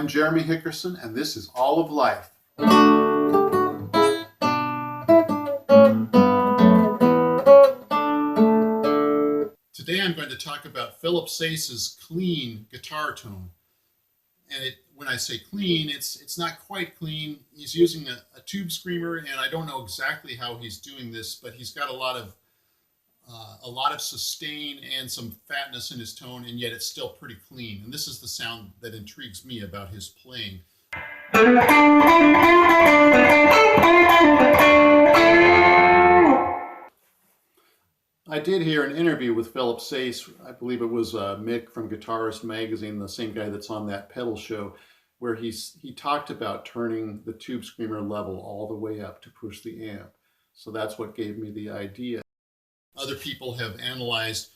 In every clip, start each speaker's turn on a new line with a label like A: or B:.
A: I'm Jeremy Hickerson, and this is All of Life. Today I'm going to talk about Philip Sayce's clean guitar tone. And when I say clean, it's not quite clean. He's using a tube screamer, and I don't know exactly how he's doing this, but he's got a lot of sustain and some fatness in his tone, and yet it's still pretty clean. And this is the sound that intrigues me about his playing. I did hear an interview with Philip Sayce. I believe it was Mick from Guitarist Magazine, the same guy that's on that pedal show, where he talked about turning the tube screamer level all the way up to push the amp. So that's what gave me the idea. Other people have analyzed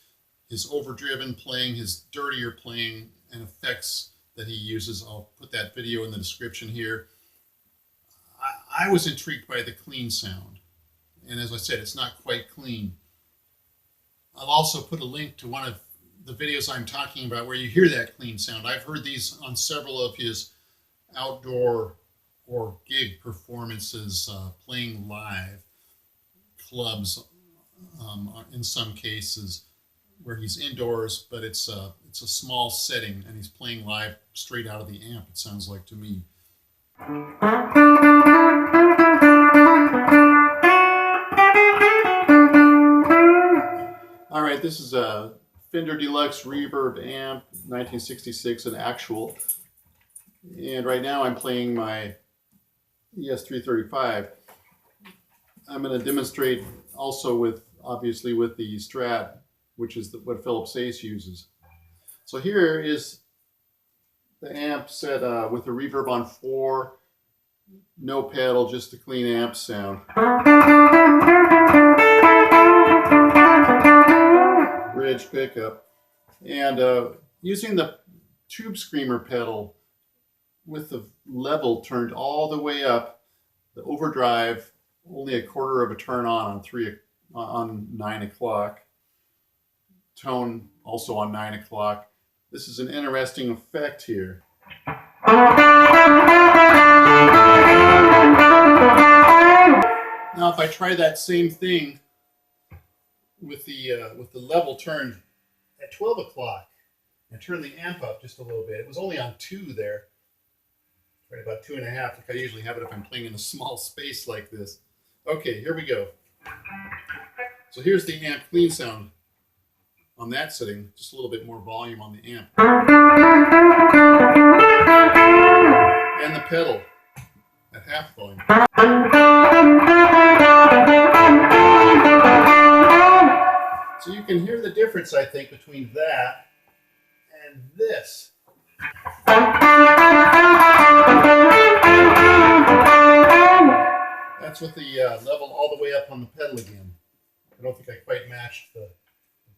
A: his overdriven playing, his dirtier playing, and effects that he uses. I'll put that video in the description here. I was intrigued by the clean sound. And as I said, it's not quite clean. I'll also put a link to one of the videos I'm talking about where you hear that clean sound. I've heard these on several of his outdoor or gig performances, playing live, clubs in some cases, where he's indoors, but it's a small setting and he's playing live straight out of the amp, it sounds like to me. All right, this is a Fender Deluxe Reverb amp, 1966, an actual. And right now I'm playing my ES335. I'm going to demonstrate also obviously with the Strat, which is what Philip Sayce uses. So here is the amp set with the reverb on 4, no pedal, just a clean amp sound. Bridge pickup, and using the tube screamer pedal with the level turned all the way up, the overdrive only a quarter of a turn on 9 o'clock, tone also on 9 o'clock. This is an interesting effect here. Now if I try that same thing with the level turned at 12 o'clock and turn the amp up just a little bit. It was only on 2 there, right about 2.5, like I usually have it if I'm playing in a small space like this. Okay, here we go. So here's the amp clean sound on that setting, just a little bit more volume on the amp. And the pedal at half volume. So you can hear the difference, I think, between that and this. That's with the level all the way up on the pedal again. I don't think I quite matched the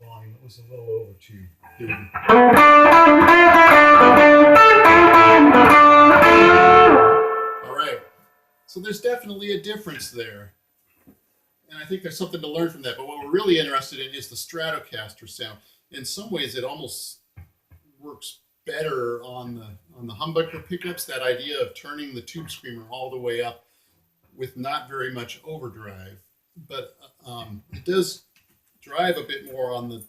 A: volume. It was a little over 2 dB. All right. So there's definitely a difference there. And I think there's something to learn from that. But what we're really interested in is the Stratocaster sound. In some ways, it almost works better on the humbucker pickups, that idea of turning the tube screamer all the way up with not very much overdrive. But it does drive a bit more on the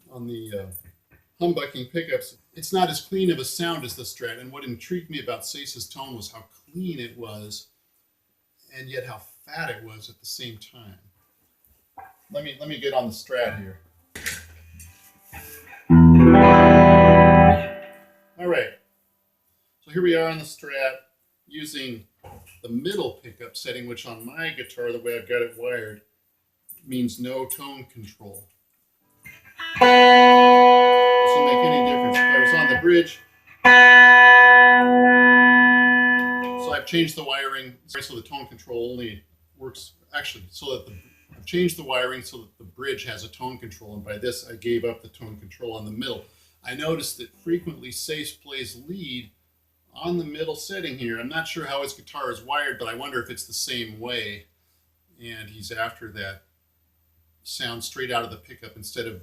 A: humbucking pickups. It's not as clean of a sound as the Strat. And what intrigued me about Sayce's tone was how clean it was, and yet how fat it was at the same time. Let me get on the Strat here. All right. So here we are on the Strat using the middle pickup setting, which on my guitar, the way I've got it wired, means no tone control. Doesn't make any difference. If I was on the bridge, so I've changed the wiring so the tone control only works, actually, so that I've changed the wiring so that the bridge has a tone control, and by this I gave up the tone control on the middle. I noticed that frequently Sayce plays lead on the middle setting here. I'm not sure how his guitar is wired, but I wonder if it's the same way, and he's after that sound straight out of the pickup instead of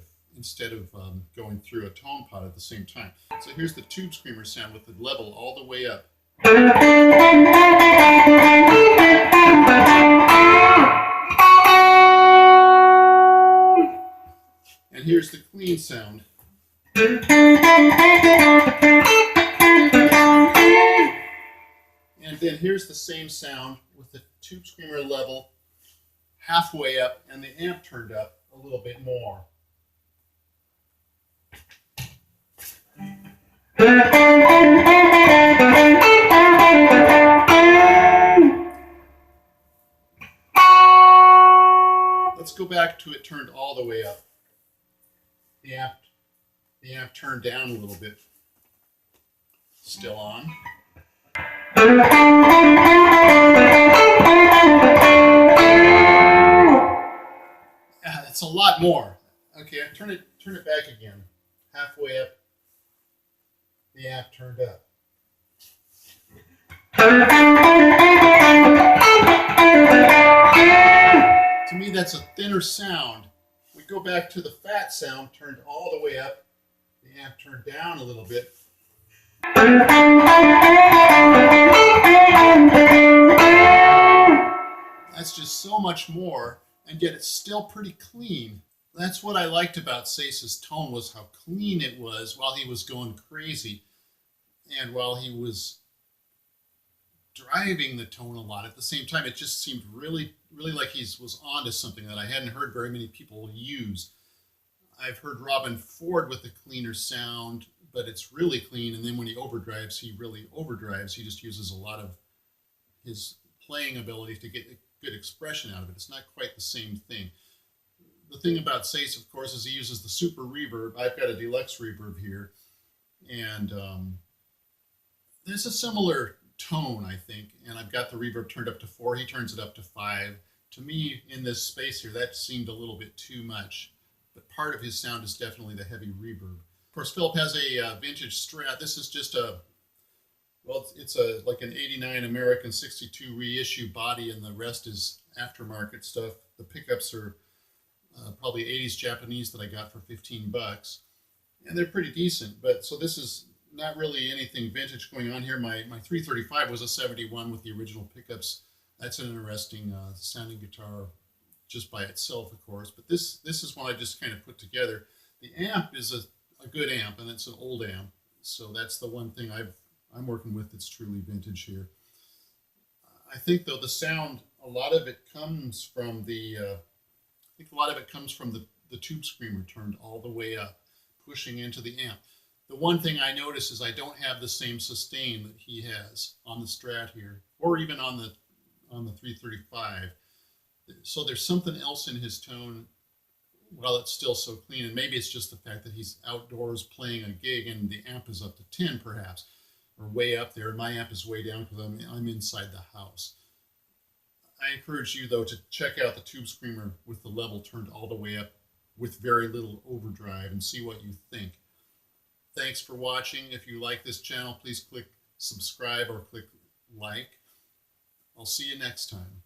A: going through a tone pot at the same time. So here's the tube screamer sound with the level all the way up. And here's the clean sound. And then here's the same sound with the tube screamer level halfway up and the amp turned up a little bit more. Let's go back to it turned all the way up. The amp turned down a little bit. Still on. It's a lot more. Okay, turn it back again. Halfway up. The amp turned up. To me, that's a thinner sound. We go back to the fat sound, turned all the way up. The amp turned down a little bit. That's just so much more, and yet it's still pretty clean. That's what I liked about Sayce's tone, was how clean it was while he was going crazy and while he was driving the tone a lot. At the same time, it just seemed really, really like he was onto something that I hadn't heard very many people use. I've heard Robin Ford with the cleaner sound, but it's really clean. And then when he overdrives, he really overdrives. He just uses a lot of his playing ability to get a good expression out of it. It's not quite the same thing. The thing about Sayce, of course, is he uses the super reverb. I've got a Deluxe reverb here. And there's a similar tone, I think. And I've got the reverb turned up to 4. He turns it up to 5. To me, in this space here, that seemed a little bit too much. But part of his sound is definitely the heavy reverb. Of course, Philip has a vintage Strat. This is just a, well, it's a like an 89 American 62 reissue body, and the rest is aftermarket stuff. The pickups are probably 80s Japanese that I got for 15 bucks. And they're pretty decent. But so this is not really anything vintage going on here. My 335 was a 71 with the original pickups. That's an interesting sounding guitar just by itself, of course. But this is one I just kind of put together. The amp is a good amp, and it's an old amp. So that's the one thing I'm working with that's truly vintage here. I think, though, the sound, a lot of it comes from the tube screamer turned all the way up, pushing into the amp. The one thing I notice is I don't have the same sustain that he has on the Strat here, or even on the 335. So there's something else in his tone while it's still so clean. And maybe it's just the fact that he's outdoors playing a gig and the amp is up to 10 perhaps, or way up there. And my amp is way down because I'm inside the house. I encourage you, though, to check out the tube screamer with the level turned all the way up with very little overdrive and see what you think. Thanks for watching. If you like this channel, please click subscribe or click like. I'll see you next time.